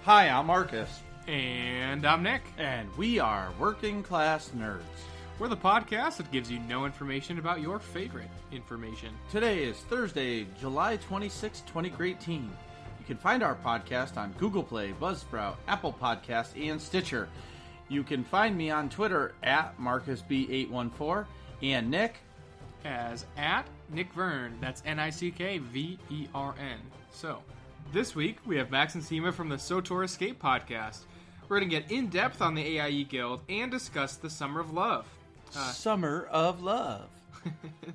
Hi, I'm Marcus. And I'm Nick. And we are Working Class Nerds. We're the podcast that gives you no information about your favorite information. Today is Thursday, July 26, 2018. You can find our podcast on Google Play, Buzzsprout, Apple Podcasts, and Stitcher. You can find me on Twitter at MarcusB814 and Nick as at Nick Vern. That's NickVern. So, this week we have Max and Sema from the SWTOR Escape Podcast. We're going to get in depth on the AIE Guild and discuss the Summer of Love. Summer of Love.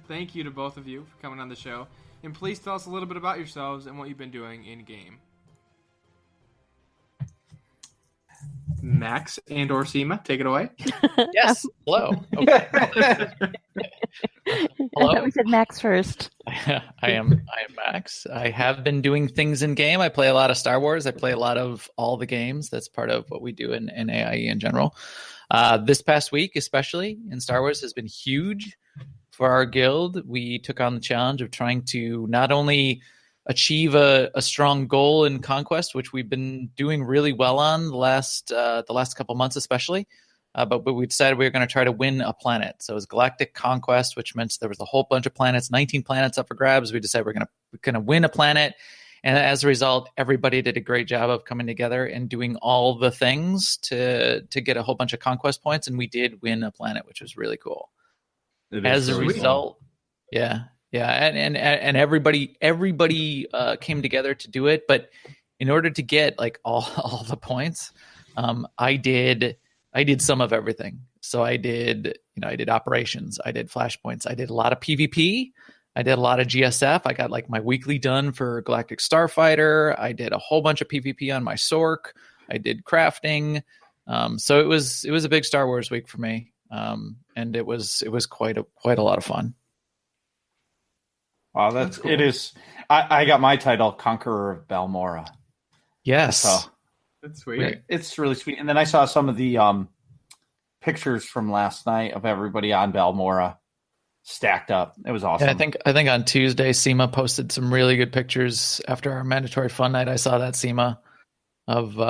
Thank you to both of you for coming on the show. And please tell us a little bit about yourselves and what you've been doing in-game. Max and or Sema, take it away. Yes. Hello. Okay. Hello. I thought we said Max first. I am Max. I have been doing things in game. I play a lot of Star Wars. I play a lot of all the games. That's part of what we do in AIE in general. This past week, especially in Star Wars, has been huge for our guild. We took on the challenge of trying to not only achieve a strong goal in Conquest, which we've been doing really well on the last couple months especially, but we decided we were going to try to win a planet. So it was Galactic Conquest, which meant there was a whole bunch of planets, 19 planets up for grabs. We decided we're going to win a planet, and as a result, everybody did a great job of coming together and doing all the things to get a whole bunch of Conquest points, and we did win a planet, which was really cool. As a result, yeah. Yeah, and everybody came together to do it, but in order to get like all the points, I did some of everything. So I did operations, I did flashpoints, I did a lot of PvP, I did a lot of GSF. I got like my weekly done for Galactic Starfighter. I did a whole bunch of PvP on my Sork. I did crafting. So it was a big Star Wars week for me, and it was quite a lot of fun. Wow, that's cool. It is. I got my title, Conqueror of Balmora. Yes, so, that's sweet. It's really sweet. And then I saw some of the pictures from last night of everybody on Balmora stacked up. It was awesome. Yeah, I think on Tuesday, Sema posted some really good pictures after our mandatory fun night. I saw that, Sema, of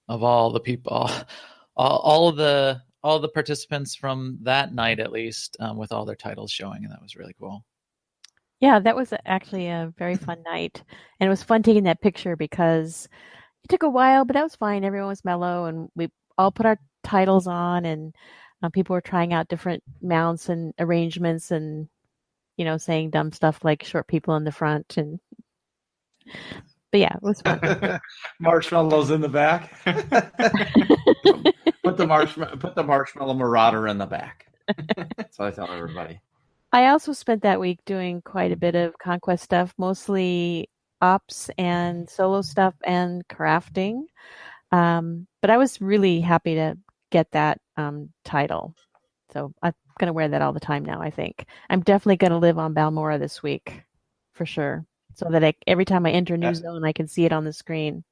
all the people, all the participants from that night at least, with all their titles showing, and that was really cool. Yeah, that was actually a very fun night. And it was fun taking that picture because it took a while, but that was fine. Everyone was mellow, and we all put our titles on, and people were trying out different mounts and arrangements and, saying dumb stuff like short people in the front. But yeah, it was fun. Marshmallows in the back. Put the marshmallow marauder in the back. That's what I tell everybody. I also spent that week doing quite a bit of Conquest stuff, mostly ops and solo stuff and crafting. But I was really happy to get that title. So I'm going to wear that all the time now, I think. I'm definitely going to live on Balmora this week, for sure. So that every time I enter a new zone, I can see it on the screen.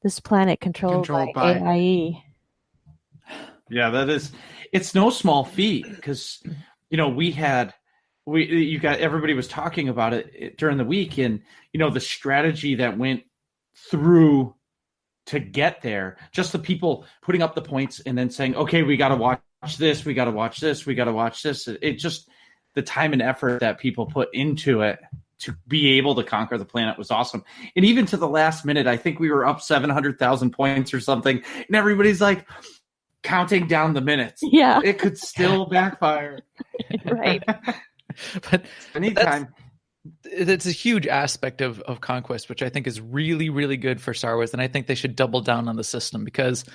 This planet controlled by AIE. Yeah, it's no small feat because... everybody was talking about it during the week, and the strategy that went through to get there, just the people putting up the points and then saying, okay, we got to watch this, we got to watch this, we got to watch this. It just, the time and effort that people put into it to be able to conquer the planet was awesome. And even to the last minute, I think we were up 700,000 points or something, and everybody's like counting down the minutes. Yeah, it could still backfire. Right. But anytime, it's a huge aspect of Conquest, which I think is really, really good for Star Wars, and I think they should double down on the system, because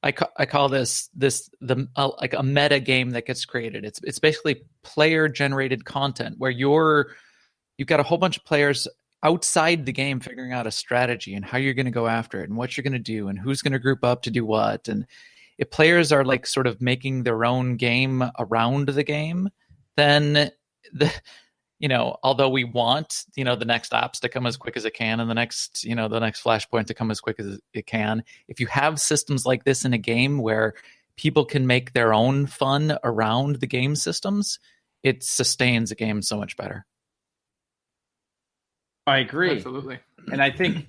I call this like a meta game that gets created. It's basically player generated content where you've got a whole bunch of players outside the game figuring out a strategy and how you're going to go after it and what you're going to do and who's going to group up to do what. And if players are like sort of making their own game around the game, then although we want, the next ops to come as quick as it can and the next flashpoint to come as quick as it can, if you have systems like this in a game where people can make their own fun around the game systems, it sustains a game so much better. I agree. Absolutely. And I think,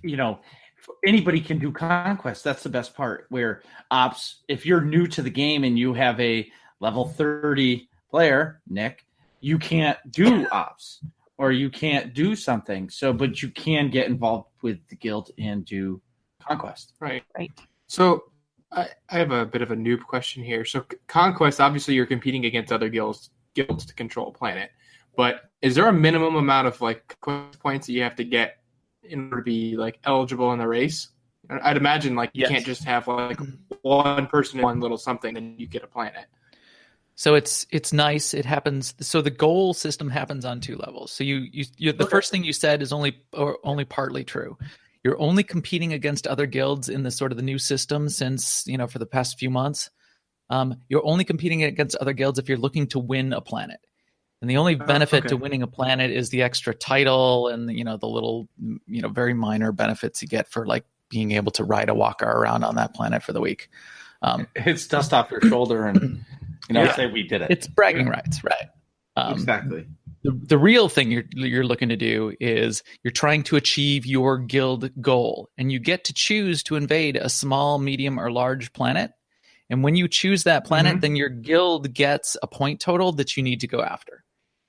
anybody can do conquest. That's the best part. Where ops, if you're new to the game and you have a level 30 player, Nick, you can't do ops or you can't do something. So, but you can get involved with the guild and do conquest. Right. Right. So I have a bit of a noob question here. So conquest, obviously, you're competing against other guilds to control a planet. But is there a minimum amount of like quest points that you have to get in order to be like eligible in the race? I'd imagine like you can't just have like one person in one little something and you get a planet. So it's nice. It happens. So the goal system happens on 2 levels. So you the first thing you said is only partly true. You're only competing against other guilds in the sort of the new system since, for the past few months. You're only competing against other guilds if you're looking to win a planet. And the only benefit to winning a planet is the extra title and, the little, very minor benefits you get for like being able to ride a walker around on that planet for the week. It's dust off your shoulder and, say we did it. It's bragging rights, right? Exactly. The real thing you're looking to do is you're trying to achieve your guild goal, and you get to choose to invade a small, medium, or large planet. And when you choose that planet, then your guild gets a point total that you need to go after.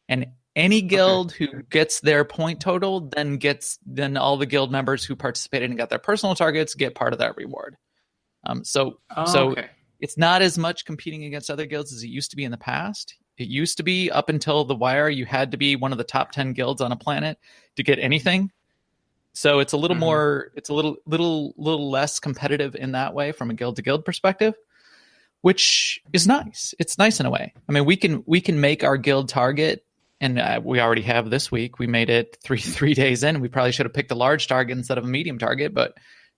And any guild who gets their point total then all the guild members who participated and got their personal targets get part of that reward. So it's not as much competing against other guilds as it used to be in the past. It used to be up until the wire, you had to be one of the top 10 guilds on a planet to get anything. So it's a little more, it's a little less competitive in that way from a guild to guild perspective, which is nice. It's nice in a way. I mean, we can make our guild target, and we already have this week. We made it three days in. We probably should have picked a large target instead of a medium target, but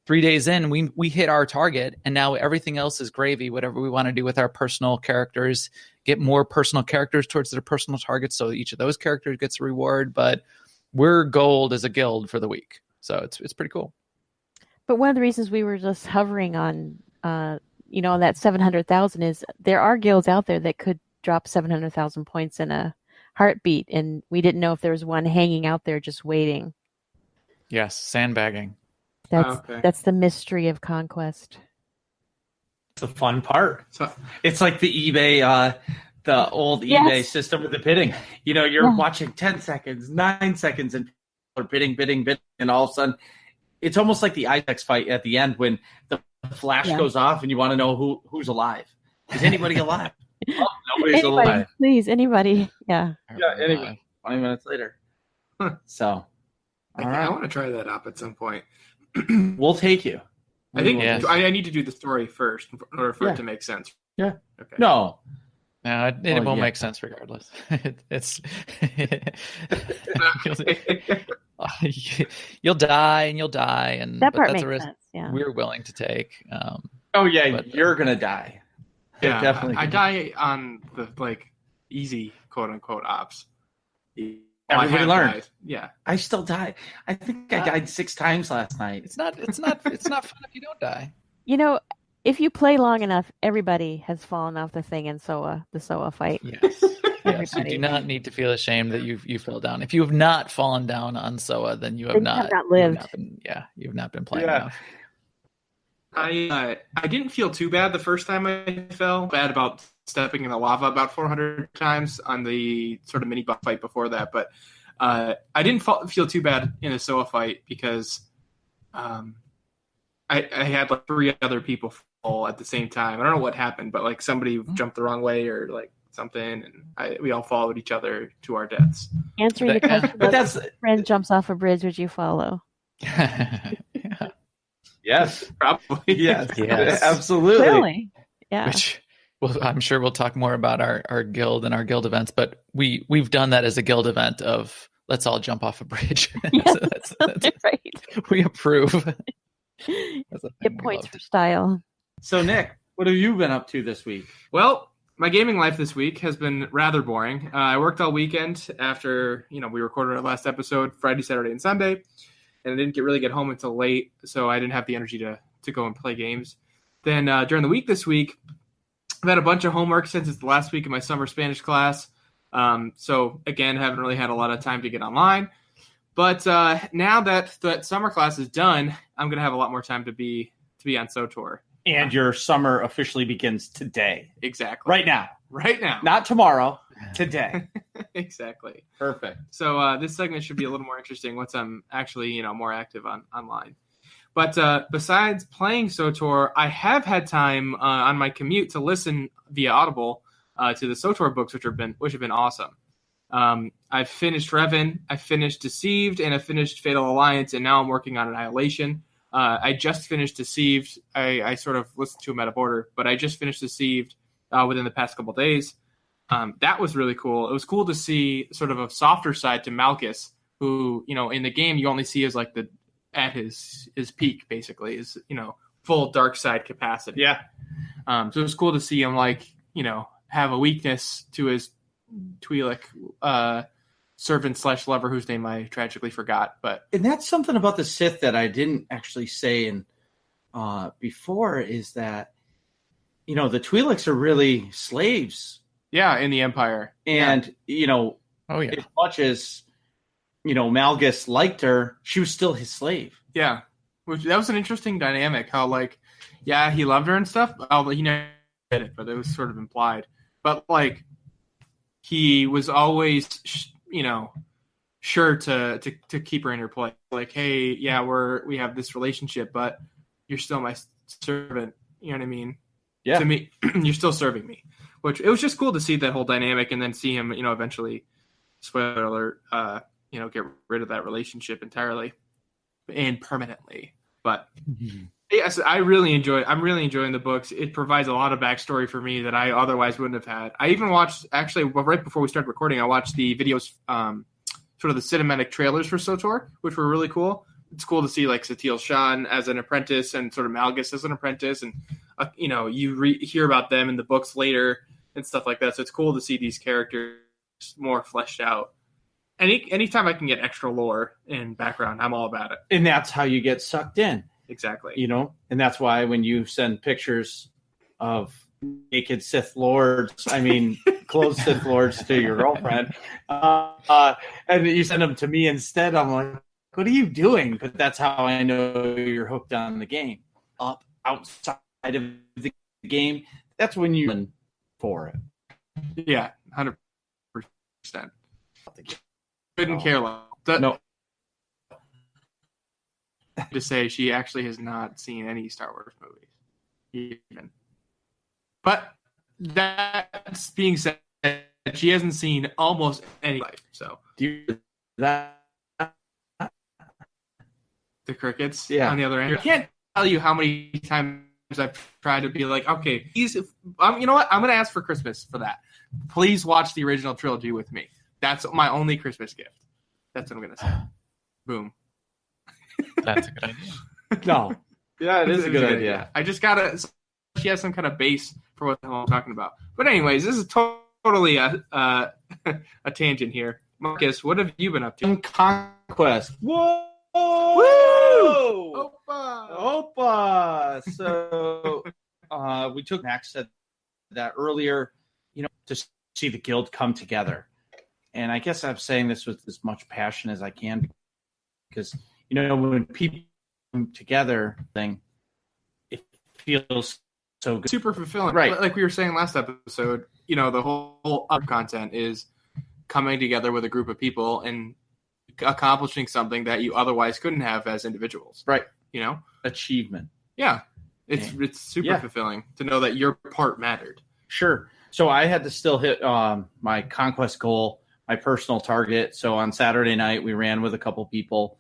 3 days in, we hit our target, and now everything else is gravy. Whatever we want to do with our personal characters, get more personal characters towards their personal targets, so each of those characters gets a reward. But we're gold as a guild for the week, so it's pretty cool. But one of the reasons we were just hovering on, that 700,000 is there are guilds out there that could drop 700,000 points in a heartbeat, and we didn't know if there was one hanging out there just waiting. Yes, sandbagging. That's the mystery of conquest. It's the fun part. So it's like the eBay, the old eBay system with the bidding. You're watching 10 seconds, 9 seconds, and people are bidding, and all of a sudden, it's almost like the Isaacs fight at the end when the flash goes off and you want to know who's alive. Is anybody alive? Oh, nobody's alive. Please, anybody. Yeah. Yeah, anybody. 20 minutes later. So, I want to try that up at some point. We'll take you. I think I need to do the story first in order for it to make sense. Yeah. Okay. No, it won't make sense regardless. You'll die, and that part that's makes a risk sense. Yeah. we're willing to take. You're gonna die. Yeah, definitely. I die on the easy quote unquote ops. Everybody learned. Died. Yeah, I still die. I think I died 6 times last night. It's not fun if you don't die. If you play long enough, everybody has fallen off the thing in the SOA fight. Yes. Yes, you do not need to feel ashamed that you fell down. If you have not fallen down on SOA, then you have not lived. You've not been playing enough. I didn't feel too bad the first time I fell. Bad about stepping in the lava about 400 times on the sort of mini boss fight before that, but I didn't feel too bad in a SOA fight because I had 3 other people fall at the same time. I don't know what happened, but somebody jumped the wrong way or something, and we all followed each other to our deaths. Answering the question, but if a friend jumps off a bridge, would you follow? Yes, probably. Yes, absolutely. Clearly. Yeah. I'm sure we'll talk more about our guild and our guild events, but we've done that as a guild event of let's all jump off a bridge. Yes, that's right. We approve. Get points for style. So Nick, what have you been up to this week? Well, my gaming life this week has been rather boring. I worked all weekend after we recorded our last episode Friday, Saturday, and Sunday, and I didn't really get home until late, so I didn't have the energy to go and play games. Then during the week this week, I've had a bunch of homework since it's the last week of my summer Spanish class. So again, haven't really had a lot of time to get online. But now that summer class is done, I'm going to have a lot more time to be on SWTOR. And your summer officially begins today. Exactly. Right now. Not tomorrow. Today. Exactly. Perfect. So this segment should be a little more interesting once I'm actually, more active online. But besides playing SWTOR, I have had time on my commute to listen via Audible to the SWTOR books, which have been awesome. I've finished Revan, I finished Deceived, and I finished Fatal Alliance, and now I'm working on Annihilation. I just finished Deceived. I sort of listened to them out of order, but I just finished Deceived within the past couple days. That was really cool. It was cool to see sort of a softer side to Malchus, who, in the game you only see as like at his peak, basically, his, full dark side capacity. Yeah. So it was cool to see him have a weakness to his Twi'lek servant / lover, whose name I tragically forgot. And that's something about the Sith that I didn't actually say before, is that the Twi'leks are really slaves. Yeah, in the Empire. And as much as Malgus liked her, she was still his slave. Yeah, that was an interesting dynamic. How he loved her and stuff. He never did it, but it was sort of implied. But he was always, sure to keep her in her place. Like, hey, yeah, we have this relationship, but you're still my servant. You know what I mean? Yeah. To me, you're still serving me. Which, it was just cool to see that whole dynamic, and then see him, eventually, spoiler alert, get rid of that relationship entirely and permanently. But yes, I'm really enjoying the books. It provides a lot of backstory for me that I otherwise wouldn't have had. I even watched, actually, right before we started recording, I watched the videos, sort of the cinematic trailers for SWTOR, which were really cool. It's cool to see Satele Shan as an apprentice and sort of Malgus as an apprentice, and you hear about them in the books later and stuff like that. So it's cool to see these characters more fleshed out. Anytime I can get extra lore and background, I'm all about it. And that's how you get sucked in. Exactly. And that's why when you send pictures of naked Sith Lords, clothed Sith Lords to your girlfriend, and you send them to me instead, I'm like, what are you doing? But that's how I know you're hooked on the game. Outside of the game, that's when you're for it. Yeah, 100%. Couldn't care less. No. To say she actually has not seen any Star Wars movies, even. But that's being said, she hasn't seen almost any life. So that the crickets, on the other end. I can't tell you how many times I've tried to be like, okay, please, you know what? I'm going to ask for Christmas for that. Please watch the original trilogy with me. That's my only Christmas gift. That's what I'm going to say. Boom. That's a good idea. No. Yeah, it is a good idea. I just got to, she has some kind of base for what the hell I'm talking about. But anyways, this is totally a tangent here. Marcus, what have you been up to? Conquest. Whoa! Woo! Opa! So we took Max said that earlier, to see the guild come together. And I guess I'm saying this with as much passion as I can, because, when people come together, it feels so good. Super fulfilling. Right. Like we were saying last episode, the whole content is coming together with a group of people and accomplishing something that you otherwise couldn't have as individuals. Right. Achievement. Yeah. It's super fulfilling to know that your part mattered. Sure. So I had to still hit my conquest goal, my personal target. So on Saturday night, we ran with a couple people.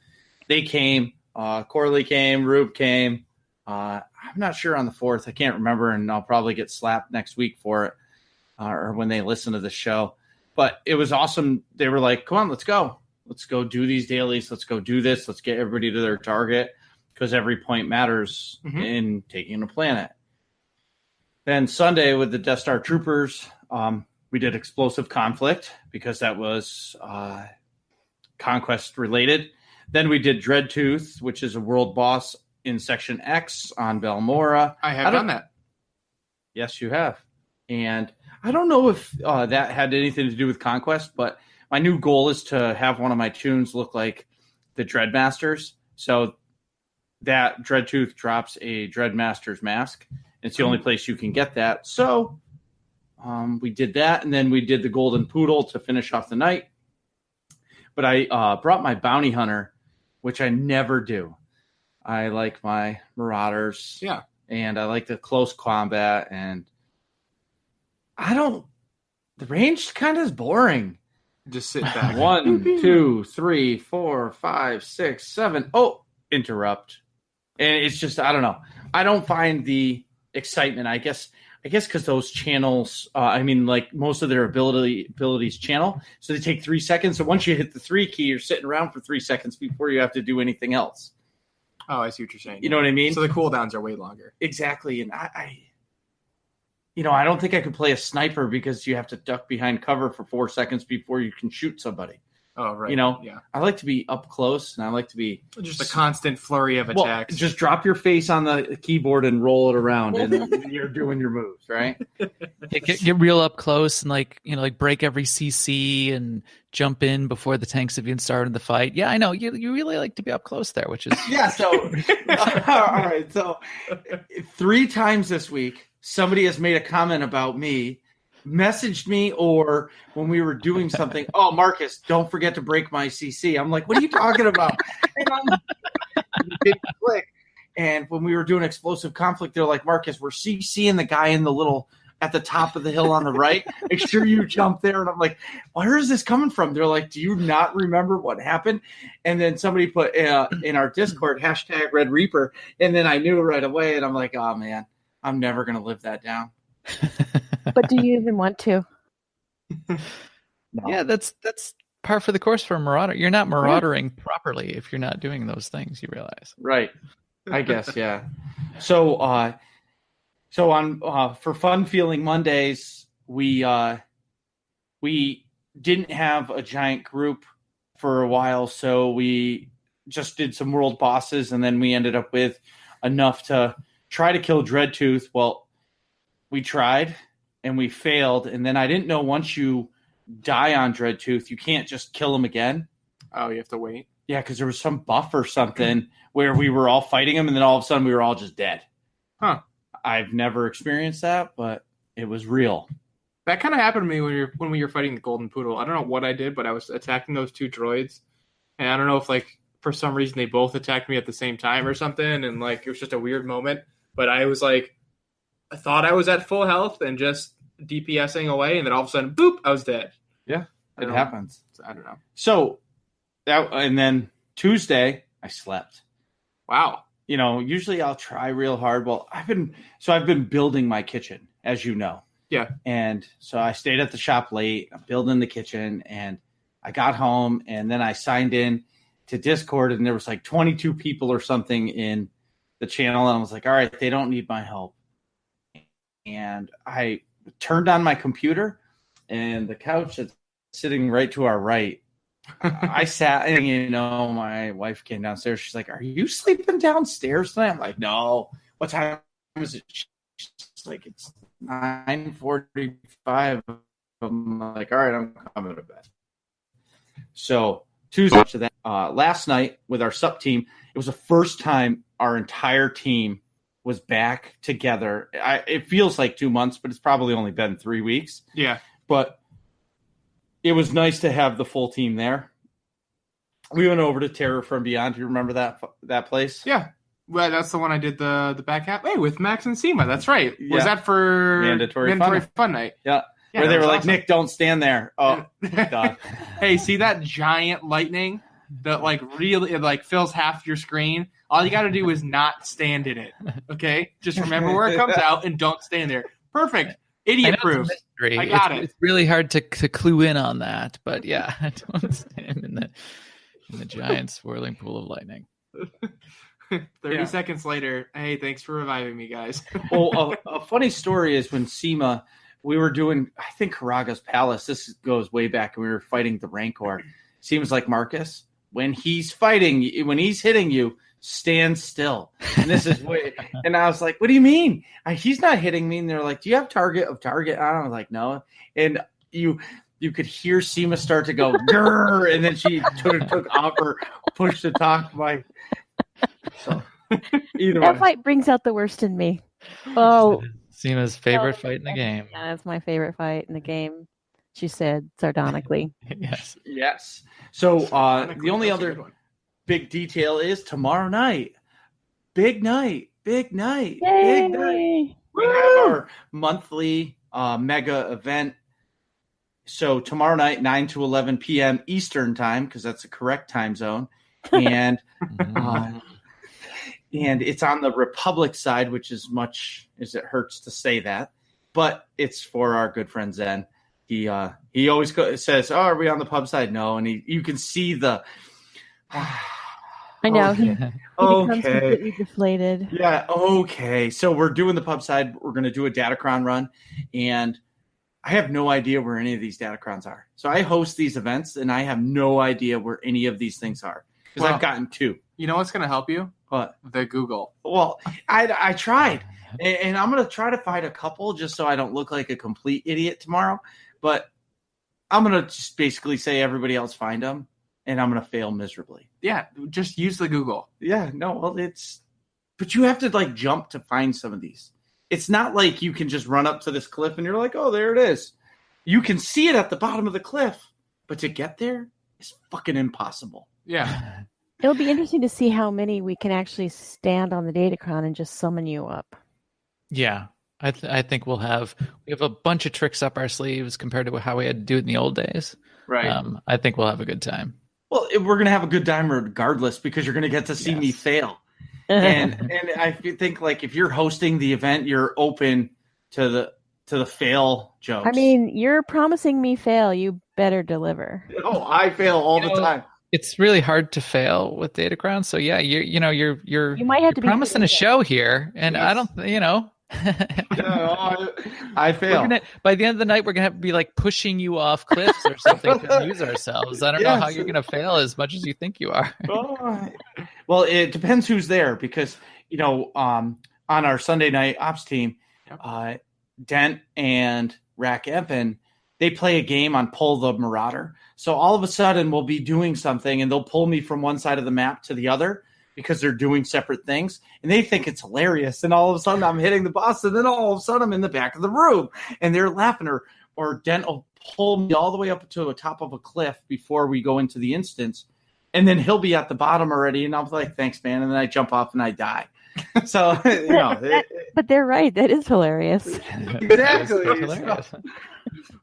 They came. Corley came. Rube came. I'm not sure on the 4th. I can't remember, and I'll probably get slapped next week for it or when they listen to the show. But it was awesome. They were like, come on, let's go. Let's go do these dailies. Let's go do this. Let's get everybody to their target, because every point matters in taking a planet. Then Sunday with the Death Star Troopers, we did Explosive Conflict, because that was conquest related. Then we did Dreadtooth, which is a world boss in Section X on Balmora. I have done that. Yes, you have. And I don't know if that had anything to do with conquest, but my new goal is to have one of my tunes look like the Dreadmasters. So that Dreadtooth drops a Dreadmaster's mask. It's the only place you can get that. So we did that, and then we did the Golden Poodle to finish off the night. But I brought my Bounty Hunter, which I never do. I like my Marauders. Yeah. And I like the close combat, and the range kind of is boring. Just sit back. 1, 2, 3, 4, 5, 6, 7. Oh, interrupt. And it's just, I don't know. I don't find the excitement. I guess because those channels, like most of their abilities channel. So they take 3 seconds. So once you hit the 3 key, you're sitting around for 3 seconds before you have to do anything else. Oh, I see what you're saying. You know what I mean? So the cooldowns are way longer. Exactly. And I don't think I could play a sniper because you have to duck behind cover for 4 seconds before you can shoot somebody. Oh, right. Yeah. I like to be up close, and I like to be just a constant flurry of attacks. Just drop your face on the keyboard and roll it around, and you're doing your moves, right? Get real up close and like break every CC and jump in before the tanks have even started the fight. Yeah, I know you really like to be up close there, which is yeah. So all right, so 3 times this week, somebody has made a comment about me. Messaged me, or when we were doing something, oh, Marcus, don't forget to break my CC. I'm like, what are you talking about? And it didn't click. And when we were doing explosive conflict, they're like, Marcus, we're CCing the guy in the little at the top of the hill on the right. Make sure you jump there. And I'm like, where is this coming from? They're like, do you not remember what happened? And then somebody put in our Discord hashtag Red Reaper, and then I knew right away. And I'm like, oh man, I'm never gonna live that down. But do you even want to? No. Yeah, that's par for the course for a marauder. You're not marauding properly if you're not doing those things, you realize. Right. I guess, yeah. So on for Fun Feeling Mondays, we didn't have a giant group for a while, so we just did some world bosses, and then we ended up with enough to try to kill Dreadtooth. Well, we tried and we failed, and then I didn't know once you die on Dreadtooth, you can't just kill him again. Oh, you have to wait? Yeah, because there was some buff or something where we were all fighting him, and then all of a sudden we were all just dead. Huh. I've never experienced that, but it was real. That kind of happened to me when we were fighting the Golden Poodle. I don't know what I did, but I was attacking those 2 droids, and I don't know if, for some reason they both attacked me at the same time or something, and, it was just a weird moment. But I was, I thought I was at full health and just DPSing away, and then all of a sudden, boop, I was dead. Yeah, it happens. I don't know. So, and then Tuesday, I slept. Wow. Usually I'll try real hard. Well, I've been building my kitchen, as you know. Yeah. And so I stayed at the shop late, I'm building the kitchen, and I got home, and then I signed in to Discord, and there was 22 people or something in the channel, and I was like, all right, they don't need my help. And I turned on my computer, and the couch that's sitting right to our right, I sat, and my wife came downstairs. She's like, "Are you sleeping downstairs tonight?" I'm like, "No." What time is it? She's like, "It's 9:45." I'm like, "All right, I'm coming to bed." So Tuesday to that, last night with our SUP team, it was the first time our entire team was back together. It feels like 2 months, but it's probably only been 3 weeks. Yeah, but it was nice to have the full team there. We went over to Terror from Beyond. Do you remember that place? Yeah. Well, that's the one I did the back half. Hey, with Max and Sema. That's right. Yeah. Was that for Mandatory fun night? Yeah. Where they were like, awesome. Nick, don't stand there. Oh, God. Hey, see that giant lightning that really fills half your screen? All you got to do is not stand in it. Okay? Just remember where it comes out and don't stand there. Perfect. Idiot proof. I got it. It's really hard to clue in on that, but yeah, I don't stand in the giant swirling pool of lightning. 30 seconds later, hey, thanks for reviving me, guys. Well, a funny story is when Sema, we were doing, I think, Karaga's Palace. This goes way back, and we were fighting the Rancor. Seems like Marcus, when he's fighting, when he's hitting you, stand still. And this is way. And I was like, what do you mean? He's not hitting me. And they're like, do you have target of target? I was like, no. And you could hear Sema start to go grrr, and then she took off her push to talk mic. So either That way. fight brings out the worst in me. Oh, Sema's favorite fight in the game. yeah, that's my favorite fight in the game. She said sardonically. Yes. Yes. So the only That's a other good one. big detail is tomorrow night. Big night. Big night. Yay! Big night. We have our monthly mega event. So tomorrow night, 9 to 11 p.m. Eastern time, because that's the correct time zone. And and it's on the Republic side, which is much as it hurts to say that. But it's for our good friend Zen. He always says, "Oh, are we on the pub side?" No, and you can see the. I know. Okay. He becomes Okay. completely deflated. Yeah. Okay. So we're doing the pub side. We're going to do a Datacron run, and I have no idea where any of these Datacrons are. So I host these events, and I have no idea where any of these things are because Well, I've gotten 2. You know what's going to help you? But The Google. well, I tried, and I'm going to try to find a couple just so I don't look like a complete idiot tomorrow. But I'm going to just basically say everybody else find them, and I'm going to fail miserably. Yeah, just use the Google. Yeah, no, well, but you have to like jump to find some of these. It's not like you can just run up to this cliff and you're like, oh, there it is. You can see it at the bottom of the cliff, but to get there is fucking impossible. Yeah. It'll be interesting to see how many we can actually stand on the Datacron and just summon you up. Yeah. I think we have a bunch of tricks up our sleeves compared to how we had to do it in the old days. Right. I think we'll have a good time. Well, we're going to have a good time regardless because you're going to get to see me Yes. fail. And I think like if you're hosting the event, you're open to the fail jokes. I mean, you're promising me fail. You better deliver. oh, I fail all the time. It's really hard to fail with Datacron. So yeah, you're You might have to be promising a creative. show here, and I don't, I fail. By the end of the night, we're gonna have to be like pushing you off cliffs or something to amuse ourselves. I don't know how you're gonna fail as much as you think you are. Well, it depends who's there because on our Sunday night ops team, Dent and Rack Evan, they play a game on Pull the Marauder. So all of a sudden we'll be doing something and they'll pull me from one side of the map to the other because they're doing separate things and they think it's hilarious. And all of a sudden I'm hitting the boss and then all of a sudden I'm in the back of the room and they're laughing or Dent will pull me all the way up to the top of a cliff before we go into the instance. And then he'll be at the bottom already. And I'm like, thanks, man. And then I jump off and I die. So, But they're right. That is hilarious. exactly. It's hilarious.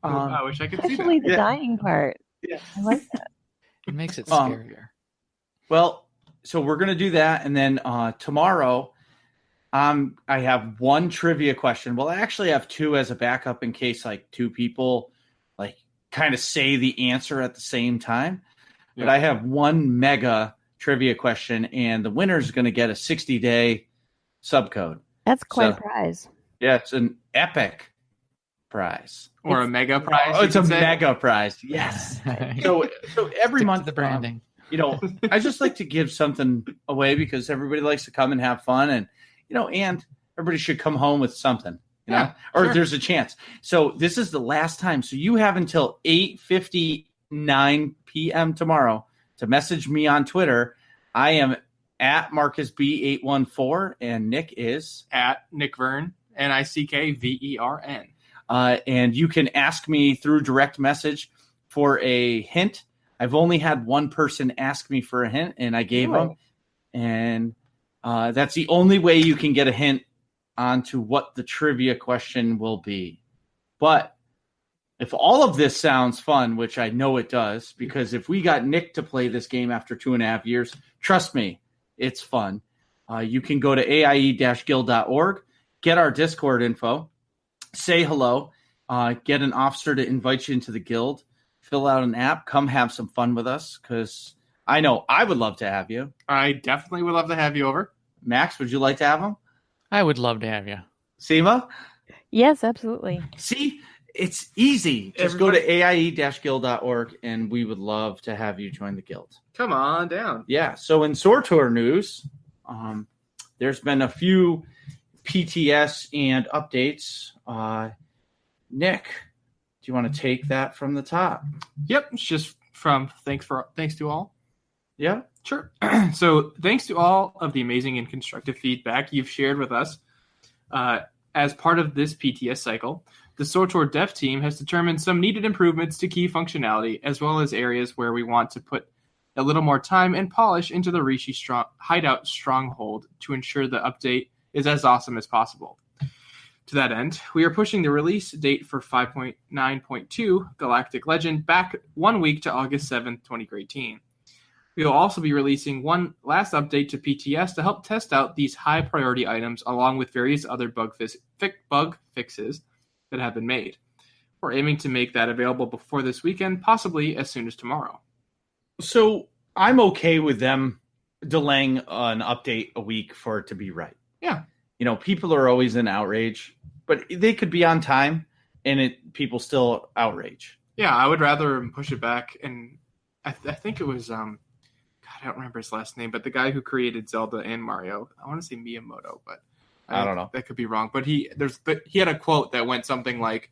I wish I could see Especially that. the dying part. Yeah. I like that. It makes it scarier. Well, so we're going to do that. And then tomorrow, I have one trivia question. Well, I actually have 2 as a backup in case like 2 people like kind of say the answer at the same time. But I have one mega trivia question, and the winner is going to get a 60-day subcode. That's quite a prize. Yeah, it's an epic prize. Or a mega prize. Oh, it's you a could say. mega prize. Yes. So every Stick to month, the branding. I just like to give something away because everybody likes to come and have fun, and and everybody should come home with something. Yeah, or sure. there's a chance. So this is the last time. So you have until 8:59 p.m. tomorrow to message me on Twitter. I am at MarcusB814, and Nick is At Nick Vern, NickVern. and you can ask me through direct message for a hint. I've only had one person ask me for a hint, and I gave them. And that's the only way you can get a hint onto what the trivia question will be. But if all of this sounds fun, which I know it does, because if we got Nick to play this game after 2.5 years, trust me, it's fun. You can go to aie-guild.org, get our Discord info, say hello, get an officer to invite you into the guild, fill out an app, come have some fun with us, because I know I would love to have you. I definitely would love to have you over. Max, would you like to have him? I would love to have you. Sema? Yes, absolutely. See, it's easy. Just go to aie-guild.org, and we would love to have you join the guild. Come on down. Yeah, so in SWTOR news, there's been a few PTS and updates. Nick, you want to take that from the top? Yep, it's just from thanks to all. Yeah, sure. So thanks to all of the amazing and constructive feedback you've shared with us. As part of this PTS cycle, the SWTOR dev team has determined some needed improvements to key functionality, as well as areas where we want to put a little more time and polish into the Rishi Hideout Stronghold to ensure the update is as awesome as possible. To that end, we are pushing the release date for 5.9.2 Galactic Legend back 1 week to August 7th, 2018. We will also be releasing one last update to PTS to help test out these high-priority items along with various other bug fixes that have been made. We're aiming to make that available before this weekend, possibly as soon as tomorrow. So I'm okay with them delaying an update a week for it to be right. Yeah. People are always in outrage, but they could be on time and people still outrage. Yeah, I would rather push it back. And I think it was, I don't remember his last name, but the guy who created Zelda and Mario, I want to say Miyamoto, but I don't know. That could be wrong. But he had a quote that went something like,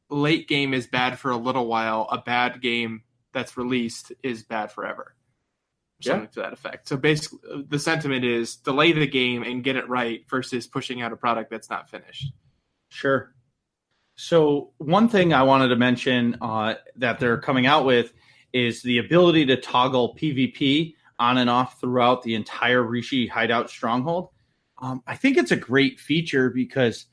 late game is bad for a little while. A bad game that's released is bad forever. Something to that effect. So basically, the sentiment is delay the game and get it right versus pushing out a product that's not finished. Sure. So one thing I wanted to mention that they're coming out with is the ability to toggle PvP on and off throughout the entire Rishi Hideout Stronghold. I think it's a great feature because,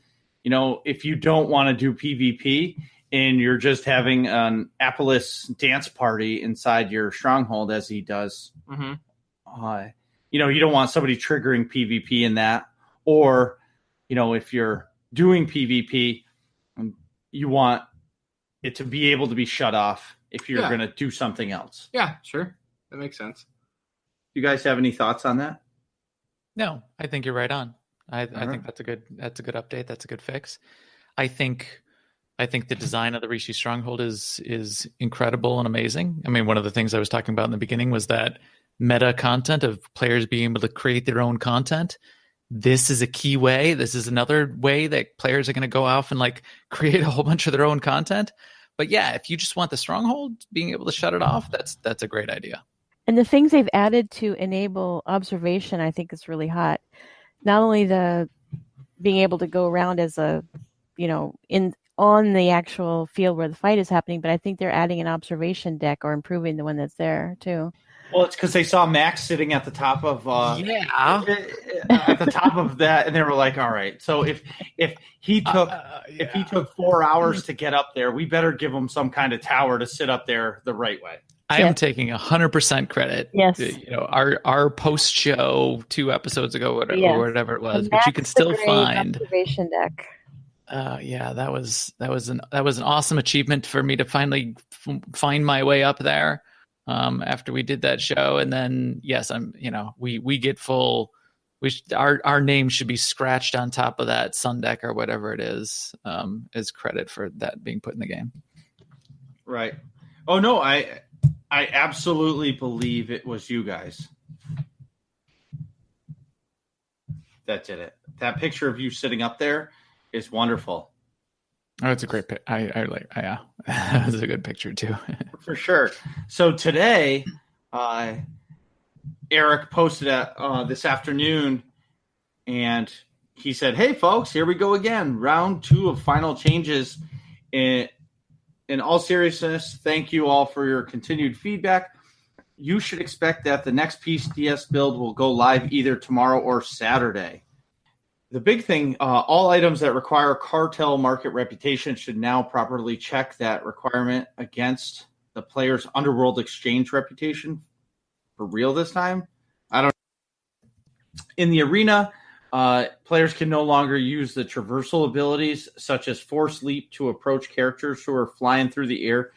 if you don't want to do PvP and you're just having an Apollos dance party inside your stronghold as he does, you don't want somebody triggering PvP in that. Or, if you're doing PvP, you want it to be able to be shut off if you're going to do something else. Yeah, sure. That makes sense. You guys have any thoughts on that? No, I think you're right on. I think that's a good update. That's a good fix. I think the design of the Rishi Stronghold is incredible and amazing. I mean, one of the things I was talking about in the beginning was that meta content of players being able to create their own content. This is a key way. This is another way that players are going to go off and create a whole bunch of their own content. But yeah, if you just want the Stronghold, being able to shut it off, that's a great idea. And the things they've added to enable observation, I think is really hot. Not only the being able to go around as on the actual field where the fight is happening, but I think they're adding an observation deck or improving the one that's there too. Well, it's because they saw Max sitting at the top of at the top of that, and they were like, "All right, so if he took 4 hours to get up there, we better give him some kind of tower to sit up there the right way." I am taking 100% credit. Yes. Our post show 2 episodes ago, or whatever it was, but you can still find observation deck. That was an awesome achievement for me to finally find my way up there after we did that show. And then yes, we get full. Our name should be scratched on top of that sun deck or whatever it is as credit for that being put in the game. Right. Oh no, I absolutely believe it was you guys that did it. That picture of you sitting up there is wonderful. Oh, it's a great pic. I like. Yeah, that was a good picture too. For sure. So today, Eric posted this afternoon, and he said, "Hey, folks, here we go again. Round 2 of final changes." In all seriousness, thank you all for your continued feedback. You should expect that the next PTS build will go live either tomorrow or Saturday. The big thing, all items that require cartel market reputation should now properly check that requirement against the player's Underworld Exchange reputation for real this time. In the arena, players can no longer use the traversal abilities such as Force Leap to approach characters who are flying through the air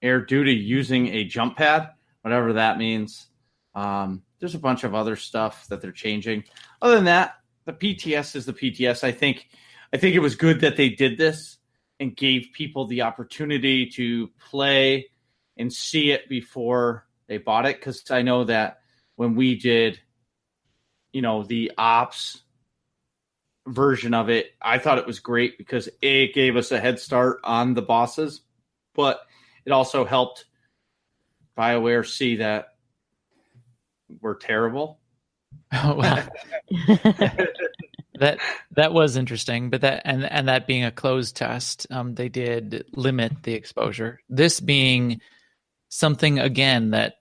due to using a jump pad, whatever that means. There's a bunch of other stuff that they're changing. Other than that, the PTS is the PTS. I think it was good that they did this and gave people the opportunity to play and see it before they bought it. Because I know that when we did, the ops version of it, I thought it was great because it gave us a head start on the bosses, but it also helped BioWare see that we're terrible. Oh, wow. That was interesting, but that being a closed test, they did limit the exposure. This being something again that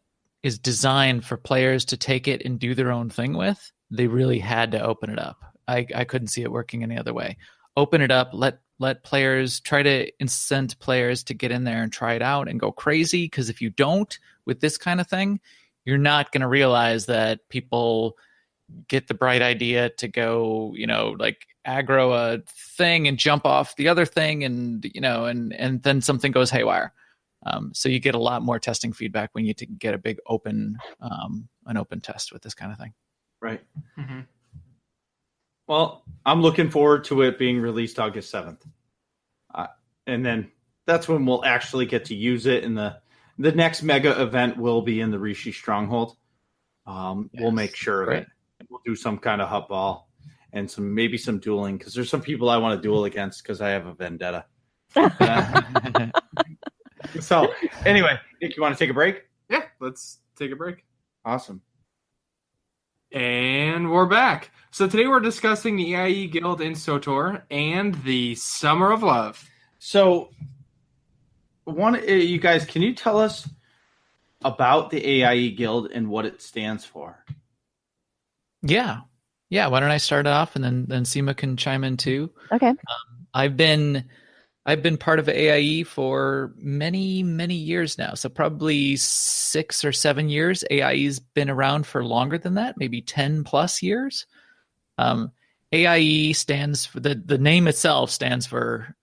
is designed for players to take it and do their own thing with, they really had to open it up. I couldn't see it working any other way. Open it up, let players, try to incent players to get in there and try it out and go crazy, because if you don't with this kind of thing, you're not going to realize that people get the bright idea to go, like aggro a thing and jump off the other thing, and and then something goes haywire. So you get a lot more testing feedback when you get a big an open test with this kind of thing. Right. Mm-hmm. Well, I'm looking forward to it being released August 7th. And then that's when we'll actually get to use it. And the next mega event will be in the Rishi Stronghold. We'll make sure of it. We'll do some kind of hub ball and maybe some dueling, because there's some people I want to duel against because I have a vendetta. So anyway, Nick, you want to take a break? Yeah, let's take a break. Awesome. And we're back. So today we're discussing the AIE Guild in SWTOR and the Summer of Love. So, you guys, can you tell us about the AIE Guild and what it stands for? Yeah. Why don't I start off, and then Sema can chime in too. Okay. I've been part of AIE for many, many years now. So probably 6 or 7 years. AIE's been around for longer than that, maybe 10 plus years. AIE stands for, the name itself stands for,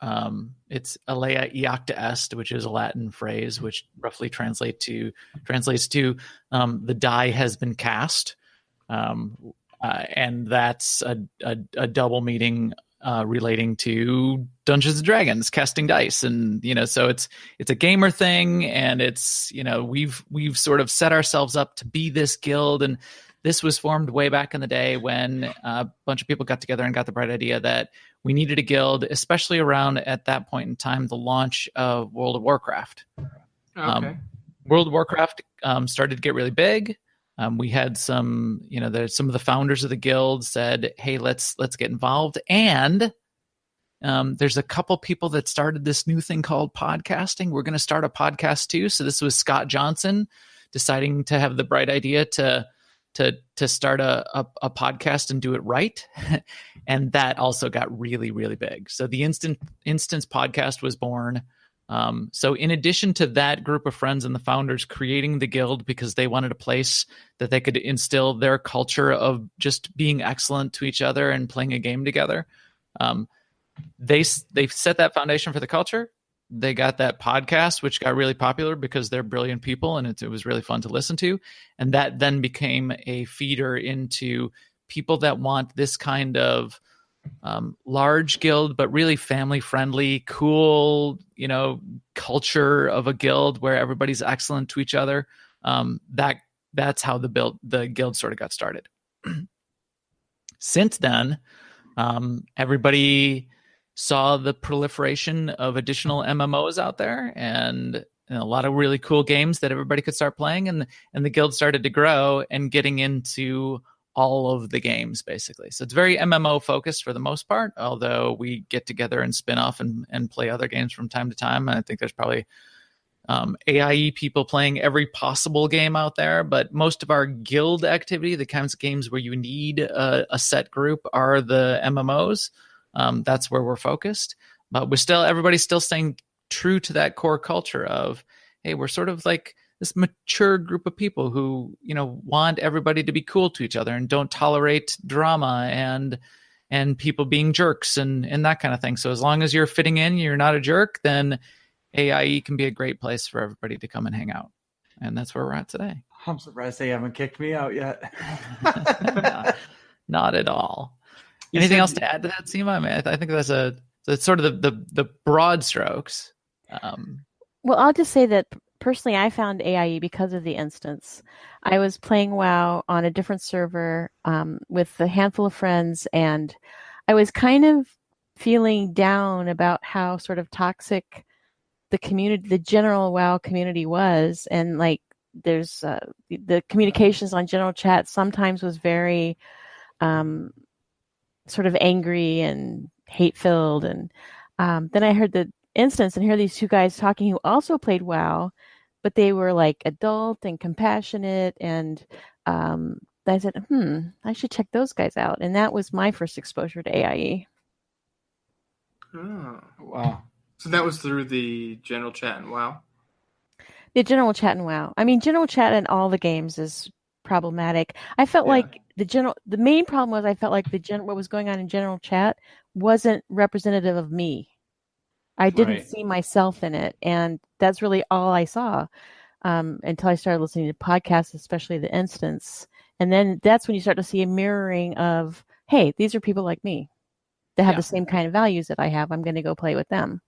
it's Alea Iacta Est, which is a Latin phrase, which roughly translates to the die has been cast. And that's a double meaning relating to Dungeons and Dragons, casting dice, and so it's a gamer thing, and it's we've sort of set ourselves up to be this guild, and this was formed way back in the day when a bunch of people got together and got the bright idea that we needed a guild, especially around at that point in time the launch of World of Warcraft. Okay. World of Warcraft started to get really big. We had some of the founders of the guild said, hey, let's get involved. And there's a couple people that started this new thing called podcasting. We're going to start a podcast too. So this was Scott Johnson deciding to have the bright idea to start a podcast and do it right. And that also got really, really big. So the Instance podcast was born. So in addition to that group of friends and the founders creating the guild because they wanted a place that they could instill their culture of just being excellent to each other and playing a game together, they set that foundation for the culture. They got that podcast, which got really popular because they're brilliant people and it was really fun to listen to. And that then became a feeder into people that want this kind of large guild, but really family friendly, cool, culture of a guild where everybody's excellent to each other. That's how the guild sort of got started. Since then, everybody saw the proliferation of additional MMOs out there and a lot of really cool games that everybody could start playing, and the guild started to grow and getting into all of the games basically. So it's very MMO focused for the most part, although we get together and spin off and play other games from time to time. I think there's probably AIE people playing every possible game out there, but most of our guild activity, the kinds of games where you need a set group, are the MMOs. That's where we're focused, but everybody's still staying true to that core culture of, hey, we're sort of like this mature group of people who, want everybody to be cool to each other and don't tolerate drama and people being jerks and that kind of thing. So as long as you're fitting in, you're not a jerk, then AIE can be a great place for everybody to come and hang out. And that's where we're at today. I'm surprised they haven't kicked me out yet. Not at all. Anything else to add to that, Sema? I mean, I think that's sort of the broad strokes. Well, I'll just say that personally, I found AIE because of the instance. I was playing WoW on a different server with a handful of friends, and I was kind of feeling down about how sort of toxic the community, the general WoW community was. And like, there's the communications on general chat sometimes was very sort of angry and hate filled. And then I heard the instance and hear these two guys talking who also played WoW, but they were like adult and compassionate. And I said, I should check those guys out. And that was my first exposure to AIE. Oh, Wow. so that was through the general chat and WoW. The general chat in WoW. I mean, general chat in all the games is problematic. I felt like the main problem was I felt like what was going on in general chat wasn't representative of me. I didn't see myself in it, and that's really all I saw until I started listening to podcasts, especially The Instance. And then that's when you start to see a mirroring of, hey, these are people like me that have the same kind of values that I have. I'm going to go play with them.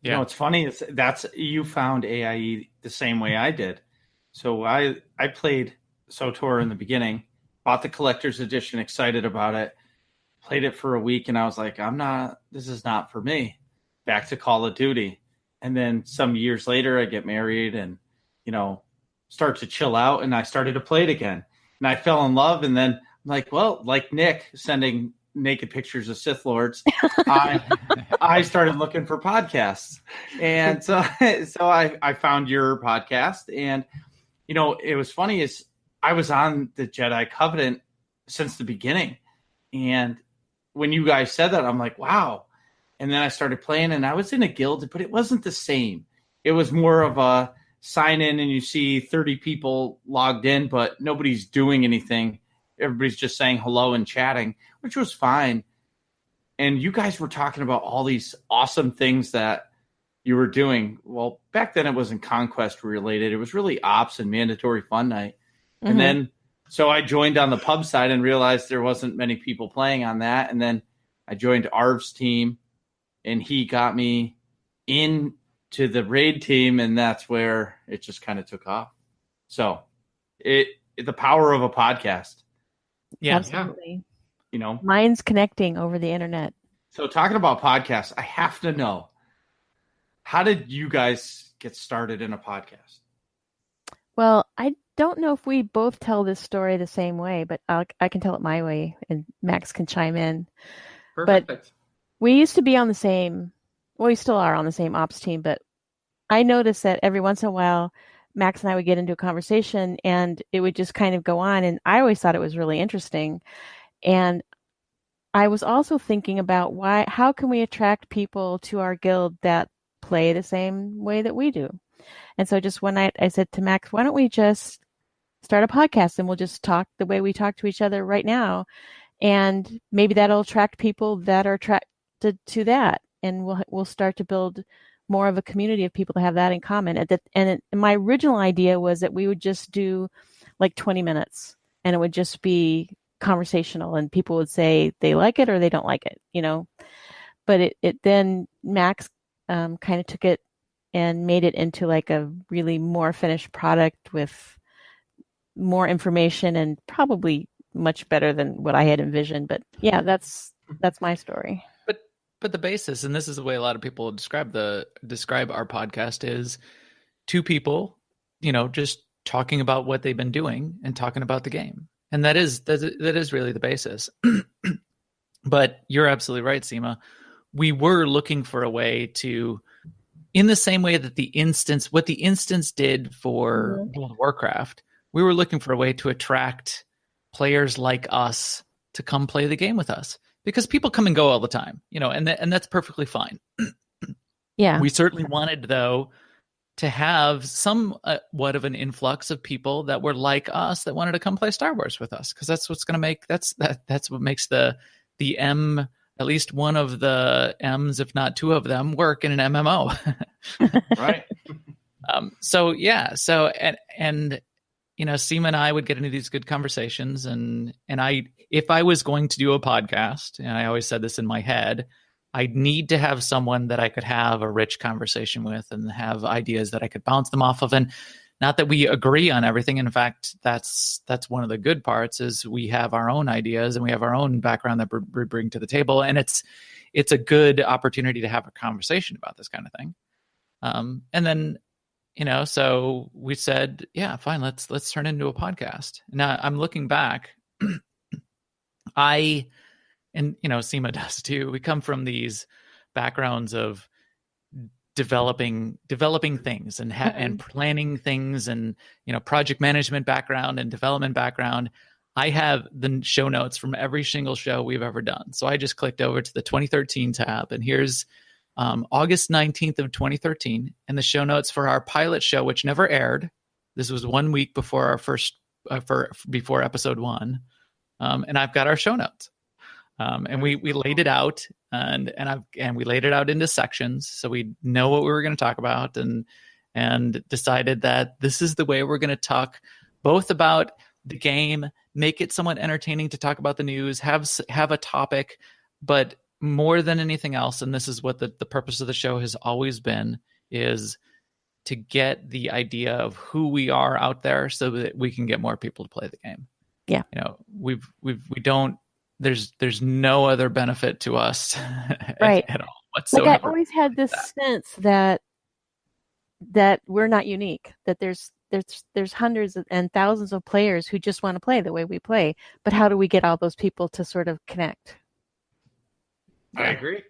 You know, what's funny is you found AIE the same way I did. So I played SWTOR in the beginning, bought the collector's edition, excited about it, played it for a week, and I was like, this is not for me. Back to Call of Duty. And then some years later, I get married and, start to chill out, and I started to play it again. And I fell in love, and then I'm like, well, like Nick sending naked pictures of Sith Lords, I started looking for podcasts. And so I found your podcast. And, it was funny is I was on the Jedi Covenant since the beginning. And when you guys said that, I'm like, wow. And then I started playing, and I was in a guild, but it wasn't the same. It was more of a sign in and you see 30 people logged in, but nobody's doing anything. Everybody's just saying hello and chatting, which was fine. And you guys were talking about all these awesome things that you were doing. Well, back then it wasn't Conquest related. It was really Ops and Mandatory Fun Night. Mm-hmm. And then, so I joined on the pub side and realized there wasn't many people playing on that. And then I joined Arv's team, and he got me into the raid team, and that's where it just kind of took off. So the power of a podcast. Yeah, absolutely. Minds connecting over the internet. So talking about podcasts, I have to know, how did you guys get started in a podcast? Well, I don't know if we both tell this story the same way, but I can tell it my way, and Max can chime in. Perfect. But we used to be on the same, well, we still are on the same ops team, but I noticed that every once in a while, Max and I would get into a conversation and it would just kind of go on. And I always thought it was really interesting. And I was also thinking about how can we attract people to our guild that play the same way that we do? And so just one night I said to Max, why don't we just start a podcast and we'll just talk the way we talk to each other right now. And maybe that'll attract people that are attracted to that. And we'll start to build more of a community of people that have that in common. And my original idea was that we would just do like 20 minutes and it would just be conversational and people would say they like it or they don't like it, But it then Max kind of took it and made it into like a really more finished product with more information and probably much better than what I had envisioned. But yeah, that's my story. But the basis, and this is the way a lot of people describe our podcast, is two people, just talking about what they've been doing and talking about the game. And that is really the basis. But you're absolutely right, Sema. We were looking for a way to, in the same way that what the instance did for World of Warcraft, we were looking for a way to attract players like us to come play the game with us. Because people come and go all the time, and that's perfectly fine. Yeah. We certainly wanted, though, to have somewhat of an influx of people that were like us that wanted to come play Star Wars with us, because that's what's going to make that's what makes the M, at least one of the M's, if not two of them, work in an MMO. Right. Sema and I would get into these good conversations, and if I was going to do a podcast, and I always said this in my head, I'd need to have someone that I could have a rich conversation with and have ideas that I could bounce them off of. And not that we agree on everything. In fact, that's one of the good parts is we have our own ideas and we have our own background that we bring to the table. And it's a good opportunity to have a conversation about this kind of thing. And then, so we said, yeah, fine, let's turn it into a podcast. Now I'm looking back, and Sema does too. We come from these backgrounds of developing things and planning things and, project management background and development background. I have the show notes from every single show we've ever done. So I just clicked over to the 2013 tab, and here's August 19th of 2013, and the show notes for our pilot show, which never aired. This was 1 week before our first, before episode 1. And I've got our show notes. And we laid it out and we laid it out into sections. So we know what we were going to talk about and decided that this is the way we're going to talk both about the game, make it somewhat entertaining to talk about the news, have a topic, but more than anything else, and this is what the purpose of the show has always been, is to get the idea of who we are out there so that we can get more people to play the game. Yeah. We don't, there's no other benefit to us right. at all whatsoever. Like I always had this sense that we're not unique, that there's hundreds and thousands of players who just want to play the way we play, but how do we get all those people to sort of connect? I agree.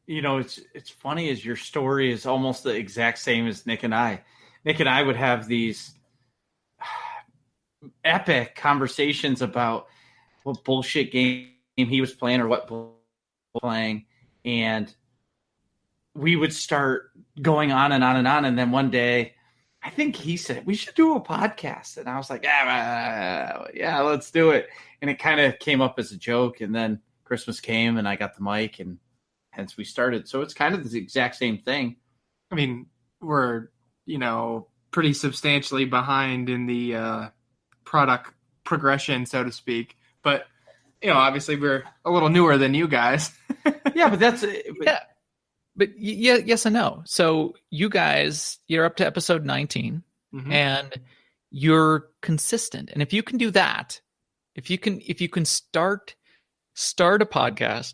It's funny as your story is almost the exact same as Nick and I. Nick and I would have these epic conversations about what bullshit game he was playing or what playing, and we would start going on and on and on. And then one day, I think he said we should do a podcast, and I was like, yeah, let's do it. And it kind of came up as a joke, and then Christmas came and I got the mic, and hence we started. So it's kind of the exact same thing. I mean, we're, pretty substantially behind in the product progression, so to speak. But, obviously we're a little newer than you guys. Yeah, but that's... yeah. But yes and no. So you guys, you're up to episode 19, and you're consistent. And if you can do that, if you can start a podcast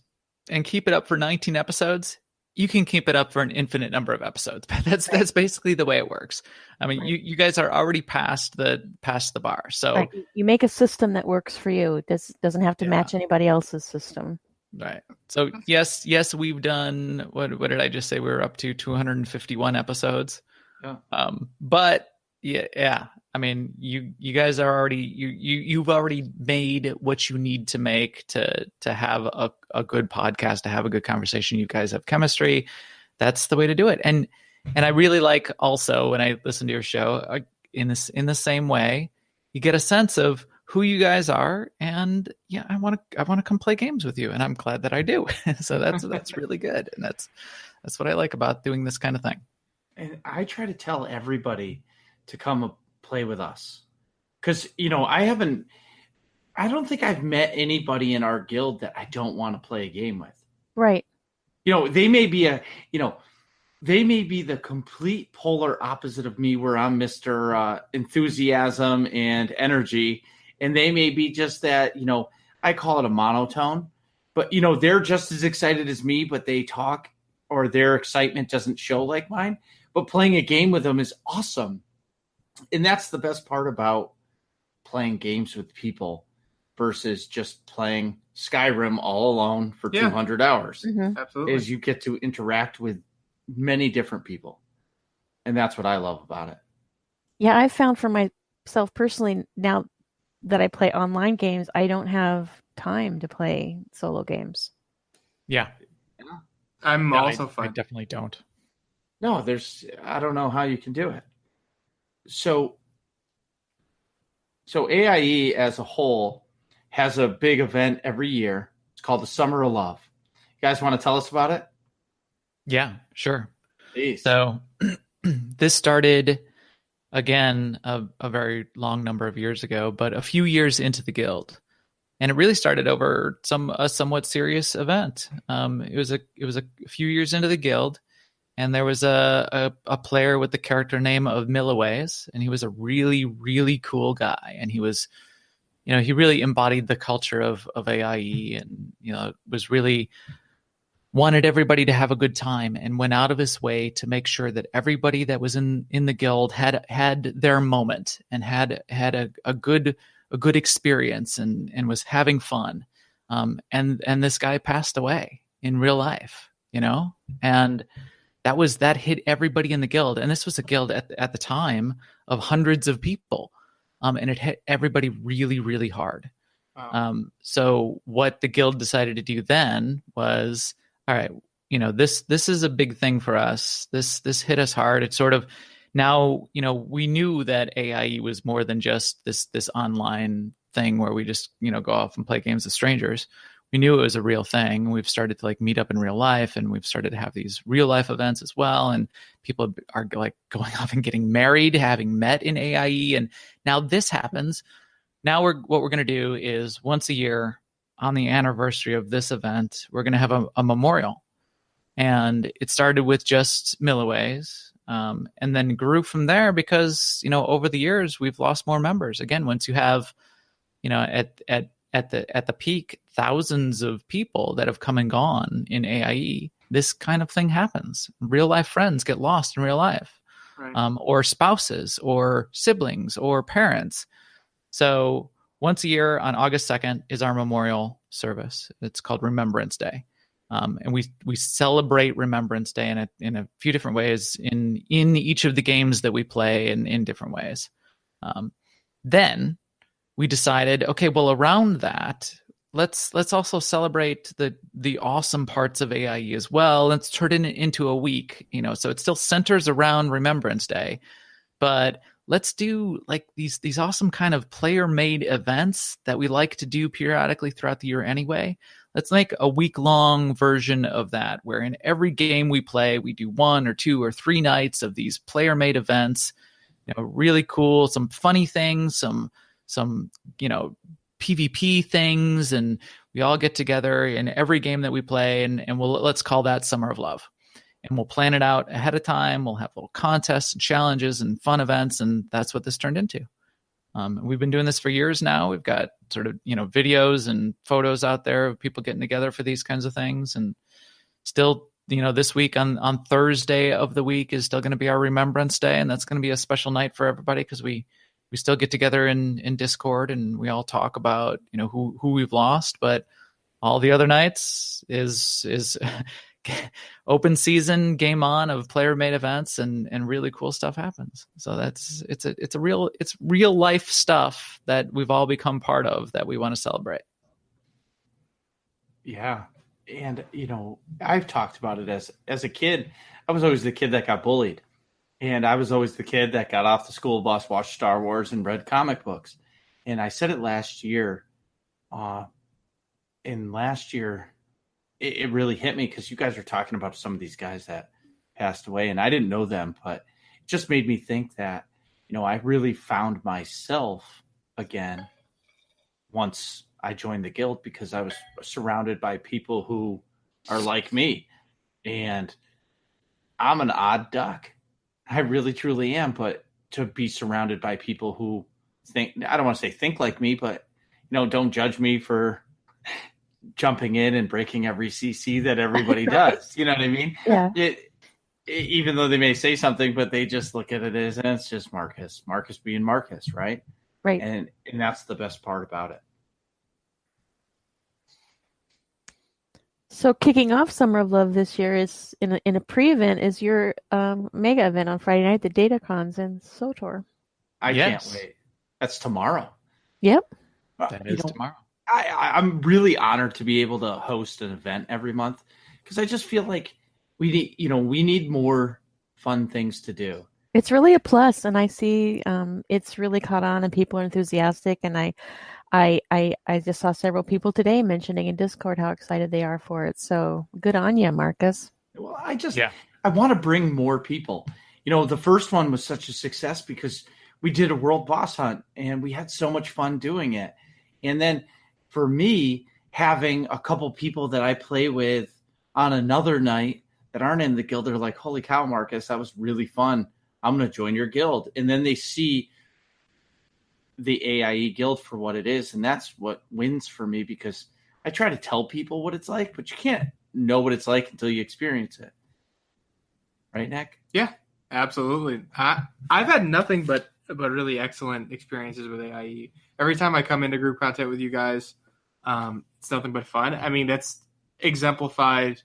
and keep it up for 19 episodes, you can keep it up for an infinite number of episodes. That's basically the way it works. I mean, you guys are already past the bar. So right. You make a system that works for you. This doesn't have to match anybody else's system. Right. So yes, we've done what did I just say? We were up to 251 episodes. Yeah. But yeah. I mean, you guys are already you've already made what you need to make to have a good podcast, to have a good conversation. You guys have chemistry. That's the way to do it. And I really like also when I listen to your show in the same way, you get a sense of who you guys are, and yeah, I want to come play games with you, and I'm glad that I do. So that's really good, and that's what I like about doing this kind of thing. And I try to tell everybody to come play with us, because I don't think I've met anybody in our guild that I don't want to play a game with. Right. They may be the complete polar opposite of me, where I'm Mr. Enthusiasm and energy. And they may be just that, I call it a monotone, but, they're just as excited as me, but they talk, or their excitement doesn't show like mine. But playing a game with them is awesome. And that's the best part about playing games with people versus just playing Skyrim all alone for 200 hours. Mm-hmm. Absolutely. Is you get to interact with many different people. And that's what I love about it. Yeah, I found for myself personally, now that I play online games, I don't have time to play solo games. Yeah. I'm also fine. I definitely don't. No, I don't know how you can do it. So AIE as a whole has a big event every year. It's called the Summer of Love. You guys want to tell us about it? Yeah, sure. Please. So this started, again, a very long number of years ago, but a few years into the guild. And it really started over a somewhat serious event. It was a few years into the guild, and there was a player with the character name of Milliways, and he was a really, really cool guy. And he was, he really embodied the culture of AIE, and, was really wanted everybody to have a good time, and went out of his way to make sure that everybody that was in the guild had their moment and had a good experience and was having fun. And this guy passed away in real life, and that hit everybody in the guild. And this was a guild at the time of hundreds of people. And it hit everybody really, really hard. Wow. So what the guild decided to do then was, all right, this is a big thing for us. This hit us hard. It's sort of now, we knew that AIE was more than just this online thing where we just, go off and play games with strangers. We knew it was a real thing. We've started to meet up in real life, and we've started to have these real life events as well. And people are going off and getting married, having met in AIE. And now this happens. Now what we're going to do is once a year on the anniversary of this event, we're going to have a memorial. And it started with just Milliways, and then grew from there because, over the years we've lost more members. Again, once you have, at the peak, thousands of people that have come and gone in AIE, this kind of thing happens. Real life friends get lost in real life, right. Or spouses or siblings or parents. So once a year on August 2nd is our memorial service. It's called Remembrance Day. And we celebrate Remembrance Day in a few different ways in each of the games that we play in different ways. Then we decided, okay, well, around that, let's also celebrate the awesome parts of AIE as well. Let's turn it into a week, so it still centers around Remembrance Day, but let's do these awesome kind of player-made events that we like to do periodically throughout the year anyway. Let's make a week-long version of that, where in every game we play, we do 1 or 2 or 3 nights of these player-made events. Really cool, some funny things, some PvP things, and we all get together in every game that we play, and let's call that Summer of Love. And we'll plan it out ahead of time. We'll have little contests and challenges and fun events, and that's what this turned into. We've been doing this for years now. We've got sort of, videos and photos out there of people getting together for these kinds of things. And still, this week on Thursday of the week is still going to be our Remembrance Day. And that's going to be a special night for everybody because we still get together in Discord and we all talk about, who we've lost. But all the other nights is open season, game on of player made events, and really cool stuff happens. So it's real life stuff that we've all become part of that we want to celebrate. Yeah. And, I've talked about it as a kid. I was always the kid that got bullied. And I was always the kid that got off the school bus, watched Star Wars, and read comic books. And I said it last year. It really hit me because you guys are talking about some of these guys that passed away, and I didn't know them, but it just made me think that, I really found myself again once I joined the guild because I was surrounded by people who are like me. And I'm an odd duck. I really, truly am. But to be surrounded by people who I don't want to say think like me, but, don't judge me for jumping in and breaking every CC that everybody does. You know what I mean? Yeah. Even though they may say something, but they just look at it as, it's just Marcus being Marcus. Right. Right. And that's the best part about it. So kicking off Summer of Love this year is in a pre-event is your mega event on Friday night, the DataCons in SWTOR. I can't wait. That's tomorrow. Yep. That is tomorrow. I'm really honored to be able to host an event every month because I just feel like we need more fun things to do. It's really a plus, and I see it's really caught on, and people are enthusiastic. And I just saw several people today mentioning in Discord how excited they are for it. So good on you, Marcus. Well, I want to bring more people. The first one was such a success because we did a world boss hunt and we had so much fun doing it. And then for me, having a couple people that I play with on another night that aren't in the guild are like, holy cow, Marcus, that was really fun. I'm going to join your guild. And then they see the AIE guild for what it is. And that's what wins for me, because I try to tell people what it's like, but you can't know what it's like until you experience it. Right, Nick? Yeah, absolutely. I've had nothing but really excellent experiences with AIE. Every time I come into group content with you guys, it's nothing but fun. I mean, that's exemplified,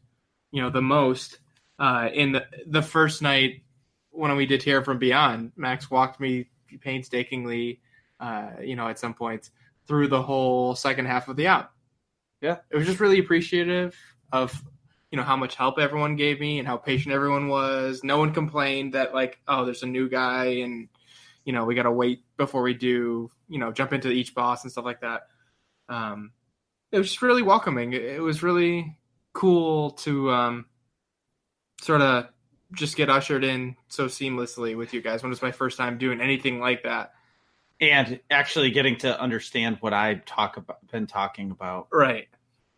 the most in the first night when we did Terra from Beyond. Max walked me painstakingly, at some points through the whole second half of the app. Yeah, it was just really appreciative of how much help everyone gave me and how patient everyone was. No one complained that like, oh, there's a new guy and we got to wait before we do jump into each boss and stuff like that. It was just really welcoming. It was really cool to sort of just get ushered in so seamlessly with you guys when it was my first time doing anything like that. And actually getting to understand what I've been talking about right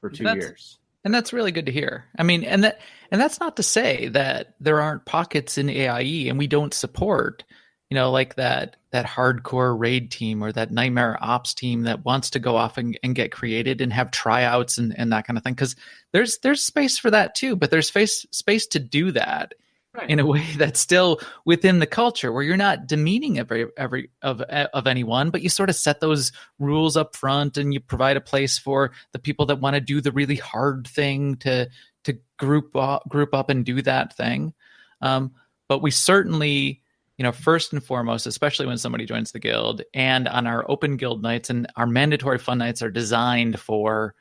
for 2 years. And that's really good to hear. I mean, and that's not to say that there aren't pockets in AIE and we don't support, like that hardcore raid team or that nightmare ops team that wants to go off and get created and have tryouts and that kind of thing. Because there's space for that too, but there's space to do that in a way that's still within the culture, where you're not demeaning every of anyone, but you sort of set those rules up front and you provide a place for the people that want to do the really hard thing to group up and do that thing. But we certainly, first and foremost, especially when somebody joins the guild, and on our open guild nights and our mandatory fun nights are designed for,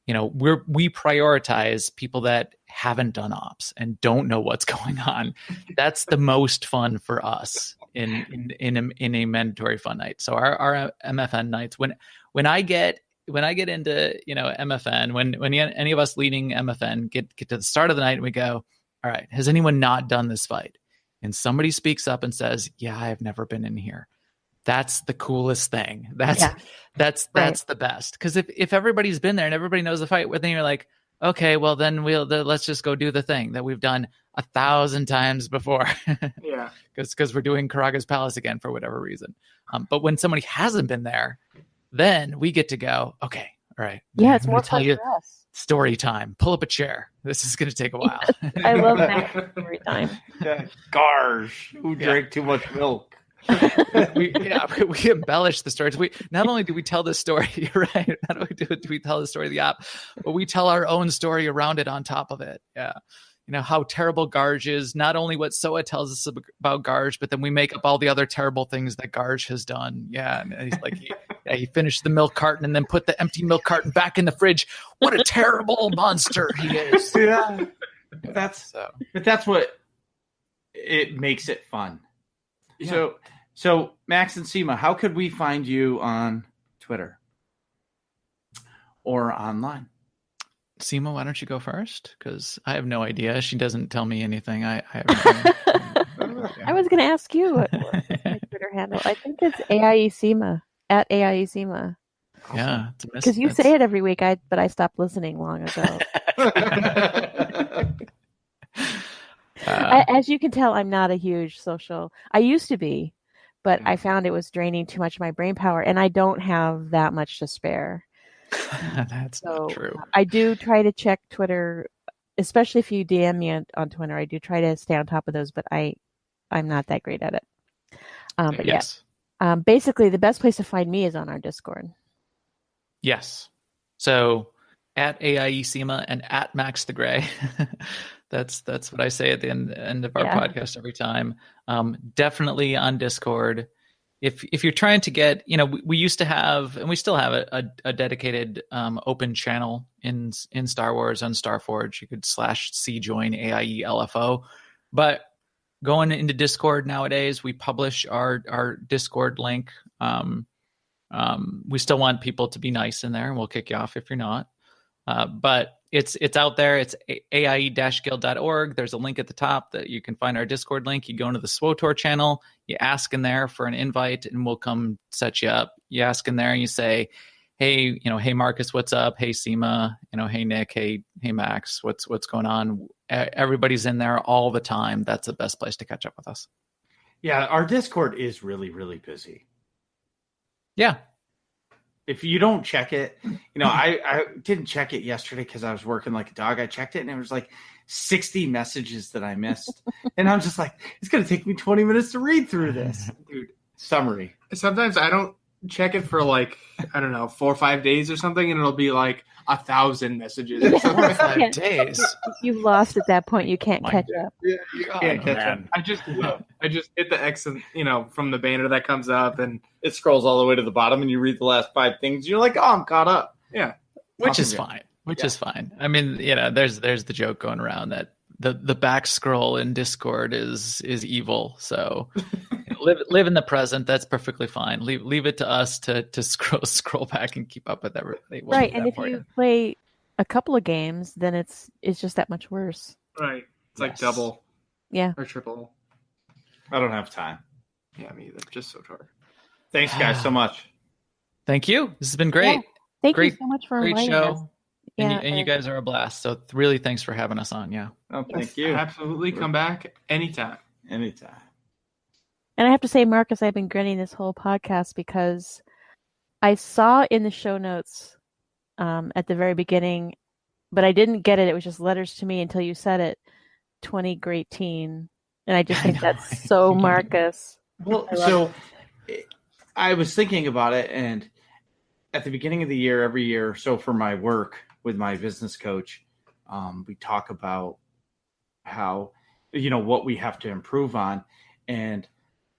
we prioritize people that haven't done ops and don't know what's going on. That's the most fun for us in a mandatory fun night. So our MFN nights, when I get into MFN, when any of us leading MFN get to the start of the night and we go, all right, has anyone not done this fight? And somebody speaks up and says, yeah, I've never been in here. That's the coolest thing. That's the best. Because if everybody's been there and everybody knows the fight, then you're like, okay, well then let's just go do the thing that we've done 1,000 times before. Yeah, because we're doing Karaga's Palace again for whatever reason. But when somebody hasn't been there, then we get to go, okay, all right. Yeah, it's more fun for us. Story time. Pull up a chair. This is going to take a while. Yes, I love that story time. Garsh, who drank too much milk. we embellish the stories. Not only do we tell this story, you're right. Not only do we tell the story of the app, but we tell our own story around it on top of it. Yeah. How terrible Garge is, not only what SOA tells us about Garge, but then we make up all the other terrible things that Garge has done. Yeah. And he's like, he finished the milk carton and then put the empty milk carton back in the fridge. What a terrible monster he is. Yeah. But that's what it makes it fun. Yeah. So Max and Sema, how could we find you on Twitter or online? Sema, why don't you go first? Because I have no idea. She doesn't tell me anything. I was going to ask you what my Twitter handle. I think it's AIE Sema, at AIE Sema. Yeah, because you say it every week. But I stopped listening long ago. As you can tell, I'm not a huge social. I used to be, but I found it was draining too much of my brain power, and I don't have that much to spare. That's not true. I do try to check Twitter, especially if you DM me on Twitter. I do try to stay on top of those, but I'm not that great at it. But yes. Basically, the best place to find me is on our Discord. Yes. So at AIE Sema and at Max the Gray. That's what I say at the end of our podcast every time. Definitely on Discord. If you're trying to get, we used to have, and we still have a dedicated open channel in Star Wars on Starforge. You could /cjoin AIE LFO. But going into Discord nowadays, we publish our Discord link. We still want people to be nice in there, and we'll kick you off if you're not. But it's out there. It's aie-guild.org. There's a link at the top that you can find our Discord link. You go into the SWTOR channel, you ask in there for an invite, and we'll come set you up. You ask in there and you say, hey, hey Marcus, what's up? Hey Sema, hey Nick, hey Max, what's going on? Everybody's in there all the time. That's the best place to catch up with us. Yeah, our Discord is really, really busy. Yeah. If you don't check it, I didn't check it yesterday because I was working like a dog. I checked it and it was like 60 messages that I missed. And I'm just like, it's going to take me 20 minutes to read through this. Dude, summary. Sometimes I don't check it for 4 or 5 days or something, and it'll be like 1,000 messages. Or 4 or 5 days. You've lost at that point. You can't catch up. Yeah, you can't catch up. I just hit the X and from the banner that comes up, and it scrolls all the way to the bottom, and you read the last 5 things. You're like, oh, I'm caught up. Yeah, which is fine. Is fine. I mean, there's the joke going around that the back scroll in Discord is evil. So live in the present. That's perfectly fine. Leave it to us to scroll back and keep up with everybody. Right, and if you play a couple of games, then it's just that much worse. Right, it's like double, or triple. I don't have time. Yeah, me either. Just SWTOR. Thanks, guys, so much. Thank you. This has been great. Yeah. Thank you so much for inviting us. And you guys are a blast. So really, thanks for having us on. Yeah. Oh, thank you. Absolutely. Come back anytime. Anytime. And I have to say, Marcus, I've been grinning this whole podcast because I saw in the show notes at the very beginning, but I didn't get it. It was just letters to me until you said it. 20 great teen. And I just think that's so Marcus. Well, so I was thinking about it, and at the beginning of the year, every year, so for my work with my business coach, we talk about how, what we have to improve on. And,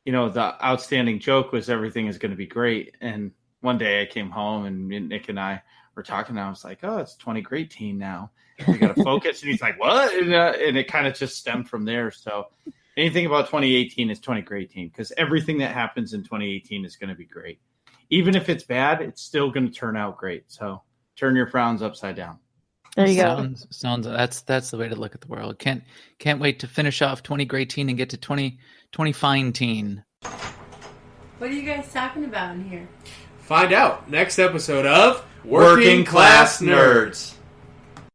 the outstanding joke was everything is going to be great. And one day I came home and Nick and I were talking, and I was like, oh, it's 20 great teen now. We got to focus. And he's like, what? And it kind of just stemmed from there. So anything about 2018 is 20 great teen, because everything that happens in 2018 is going to be great. Even if it's bad, it's still going to turn out great. So turn your frowns upside down. There you go. Sounds that's the way to look at the world. Can't wait to finish off 20 great teen and get to 20 fine teen. What are you guys talking about in here? Find out next episode of Working Class Nerds.